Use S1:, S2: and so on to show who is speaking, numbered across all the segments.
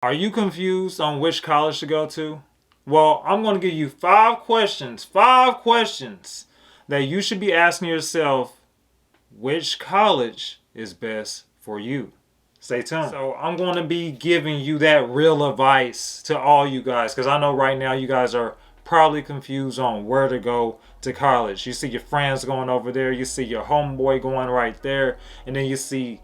S1: Are you confused on which college to go to? Well, I'm going to give you five questions that you should be asking yourself which college is best for you. Stay tuned. So, I'm going to be giving you that real advice to all you guys because I know right now you guys are probably confused on where to go to college. You see your friends going over there, you see your homeboy going right there, and then you see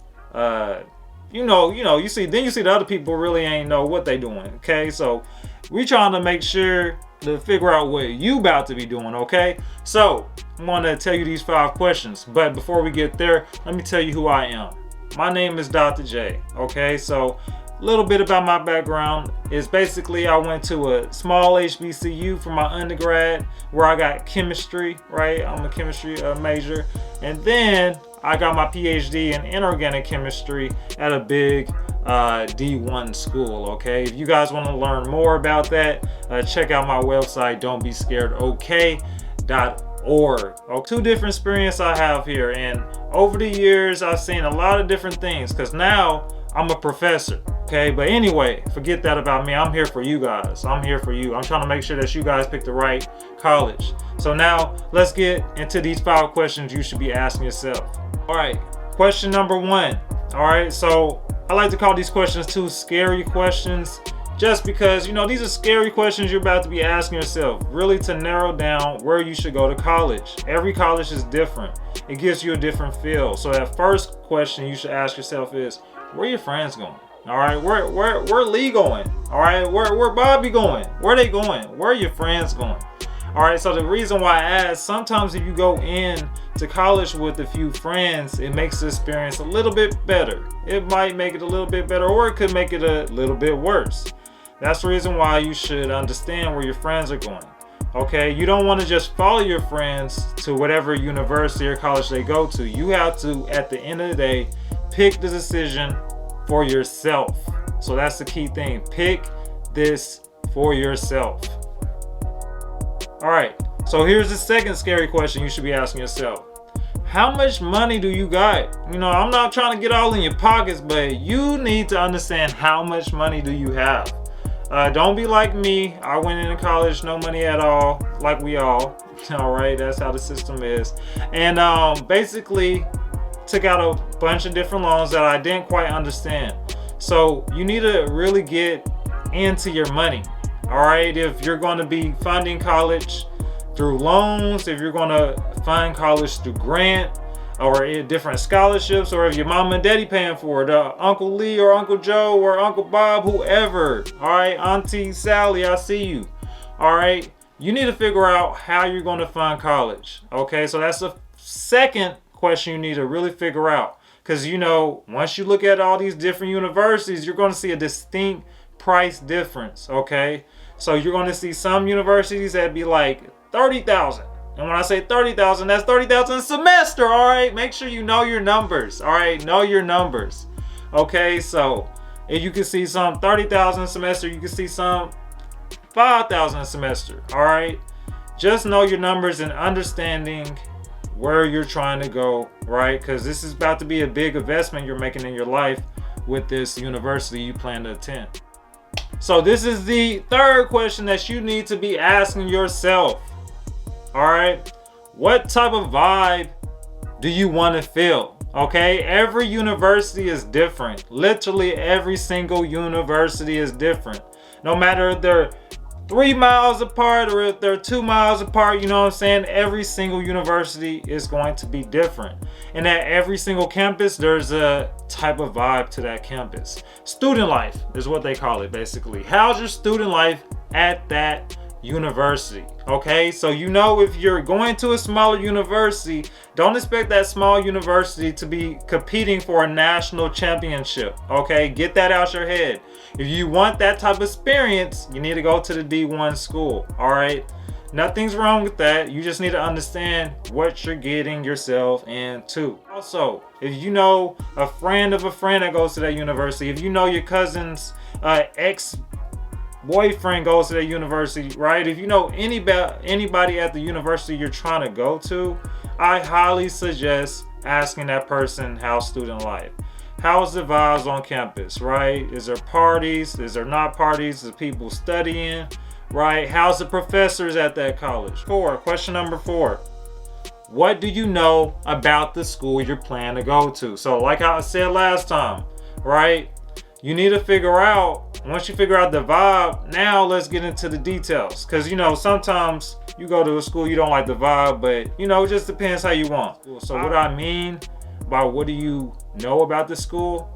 S1: you see the other people really ain't know what they doing. Okay, so we trying to make sure to figure out what you about to be doing. Okay, so I'm gonna tell you these five questions, but before we get there, let me tell you who I am. My name is Dr. J. Okay, so a little bit about my background is basically I went to a small HBCU for my undergrad where I got chemistry, right? I'm a chemistry major. And then I got my PhD in inorganic chemistry at a big D1 school, okay? If you guys want to learn more about that, check out my website, don'tbescaredok.org. Two different experiences I have here, and over the years I've seen a lot of different things because now I'm a professor. Okay, but anyway, forget that about me. I'm here for you guys. I'm here for you. I'm trying to make sure that you guys pick the right college. So now let's get into these five questions you should be asking yourself. All right, question number one. All right, so I like to call these questions two scary questions just because, these are scary questions you're about to be asking yourself, really to narrow down where you should go to college. Every college is different. It gives you a different feel. So that first question you should ask yourself is, where are your friends going? All right, where Lee going? All right, where Bobby going? Where they going? Where are your friends going? All right, so the reason why I ask, sometimes if you go in to college with a few friends, it makes the experience a little bit better. It might make it a little bit better, or it could make it a little bit worse. That's the reason why you should understand where your friends are going. Okay, you don't want to just follow your friends to whatever university or college they go to. You have to, at the end of the day, pick the decision for yourself. So that's the key thing. Pick this for yourself. All right, so here's the second scary question you should be asking yourself. How much money do you got? I'm not trying to get all in your pockets, but you need to understand how much money do you have. Don't be like me. I went into college, no money at all, like we all. All right, that's how the system is. And basically took out a bunch of different loans that I didn't quite understand. So you need to really get into your money. All right, if you're going to be funding college through loans, if you're going to fund college through grant or different scholarships, or if your mom and daddy paying for it, Uncle Lee or Uncle Joe or Uncle Bob, whoever. All right, Auntie Sally, I see you. All right, you need to figure out how you're going to fund college. Okay, so that's the second question you need to really figure out, because once you look at all these different universities, you're going to see a distinct price difference. Okay, so you're going to see some universities that be like 30,000, and when I say 30,000, that's 30,000 a semester. All right, make sure you know your numbers. All right, know your numbers. Okay, so if you can see some 30,000 a semester, you can see some 5,000 a semester. All right, just know your numbers and understanding where you're trying to go, right? Because this is about to be a big investment you're making in your life with this university you plan to attend. So this is the third question that you need to be asking yourself. All right, what type of vibe do you want to feel? Okay, every university is different. Literally every single university is different. No matter if they're 3 miles apart or if they're 2 miles apart, every single university is going to be different. And at every single campus, there's a type of vibe to that campus. Student life is what they call it, basically. How's your student life at that university? Okay, so if you're going to a smaller university, don't expect that small university to be competing for a national championship. Okay, get that out your head. If you want that type of experience, you need to go to the D1 school. All right, nothing's wrong with that. You just need to understand what you're getting yourself into. Also, if you know a friend of a friend that goes to that university, if you know your cousin's ex-boyfriend goes to that university, right? If you know anybody at the university you're trying to go to, I highly suggest asking that person how's student life. how's the vibes on campus, right? Is there parties? Is there not parties? Is people studying, right? How's the professors at that college? Question number 4. What do you know about the school you're planning to go to? So like I said last time, right? You need to figure out, once you figure out the vibe, now let's get into the details. Because, sometimes you go to a school, you don't like the vibe, but, it just depends how you want. So what I mean by what do you know about the school?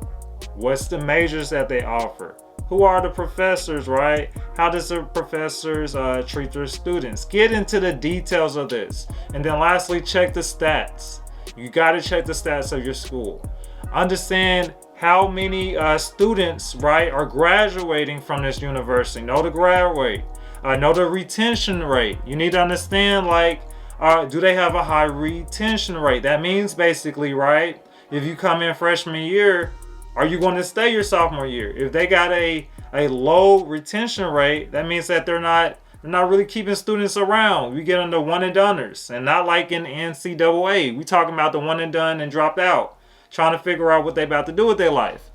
S1: What's the majors that they offer? Who are the professors, right? How does the professors treat their students? Get into the details of this. And then lastly, check the stats. You got to check the stats of your school. Understand how many students, right, are graduating from this university. Know the grad rate. Know the retention rate. You need to understand, do they have a high retention rate? That means basically, right, if you come in freshman year, are you going to stay your sophomore year? If they got a low retention rate, that means that they're not really keeping students around. We get them the one and doneers, and not like in NCAA. We talking about the one and done and dropped out, trying to figure out what they about to do with their life.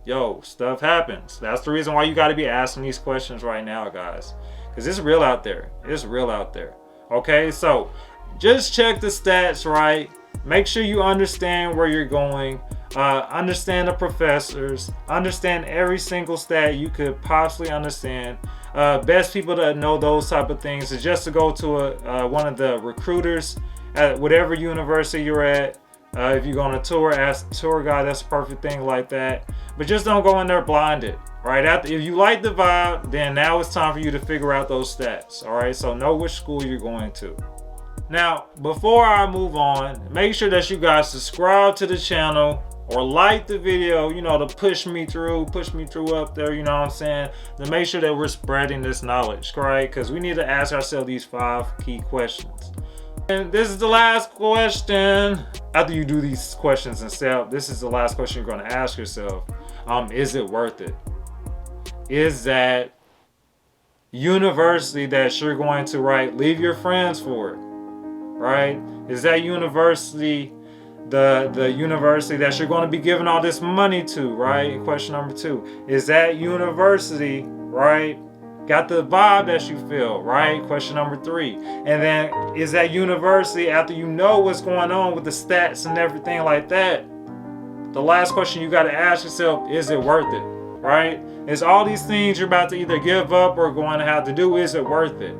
S1: Yo, stuff happens. That's the reason why you got to be asking these questions right now, guys, because it's real out there. It's real out there. Okay, so just check the stats, right? Make sure you understand where you're going. Understand the professors. Understand every single stat you could possibly understand. Best people to know those type of things is just to go to one of the recruiters at whatever university you're at. If you're going to tour, ask the tour guide. That's a perfect thing like that. But just don't go in there blinded, right? If you like the vibe, then now it's time for you to figure out those stats, all right? So know which school you're going to. Now, before I move on, make sure that you guys subscribe to the channel or like the video, to push me through up there, you know what I'm saying? To make sure that we're spreading this knowledge, right? Because we need to ask ourselves these 5 key questions. And this is the last question. After you do these questions and stuff, this is the last question you're going to ask yourself. Is it worth it? Is that university that you're going to, right, leave your friends for it, right? Is that university the university that you're going to be giving all this money to, right? Question number 2. Is that university, right, got the vibe that you feel, right? Question number 3. And then, is that university, after you know what's going on with the stats and everything like that, the last question you got to ask yourself, is it worth it, right? Is all these things you're about to either give up or going to have to do, is it worth it?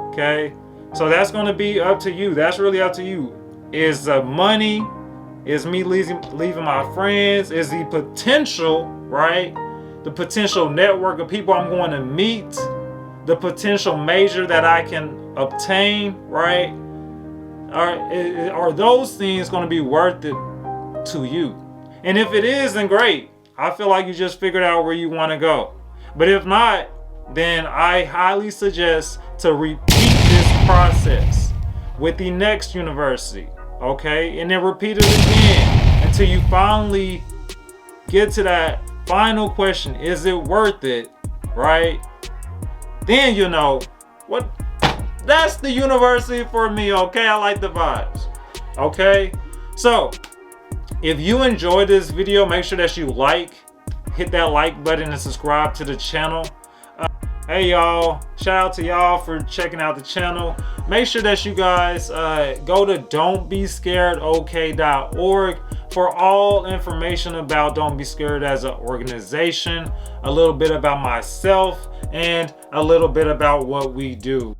S1: Okay? So that's going to be up to you. That's really up to you. Is the money, is me leaving my friends, is the potential, right? The potential network of people I'm going to meet, the potential major that I can obtain, right? Are those things going to be worth it to you? And if it is, then great. I feel like you just figured out where you want to go. But if not, then I highly suggest to repeat this process with the next university, okay? And then repeat it again until you finally get to that final question. Is it worth it, right? Then you know what, that's the university for me, okay? I like the vibes, okay? So if you enjoyed this video, make sure that you hit that like button and subscribe to the channel. Hey y'all, shout out to y'all for checking out the channel. Make sure that you guys go to don'tbescaredok.org for all information about Don't Be Scared as an organization, a little bit about myself, and a little bit about what we do.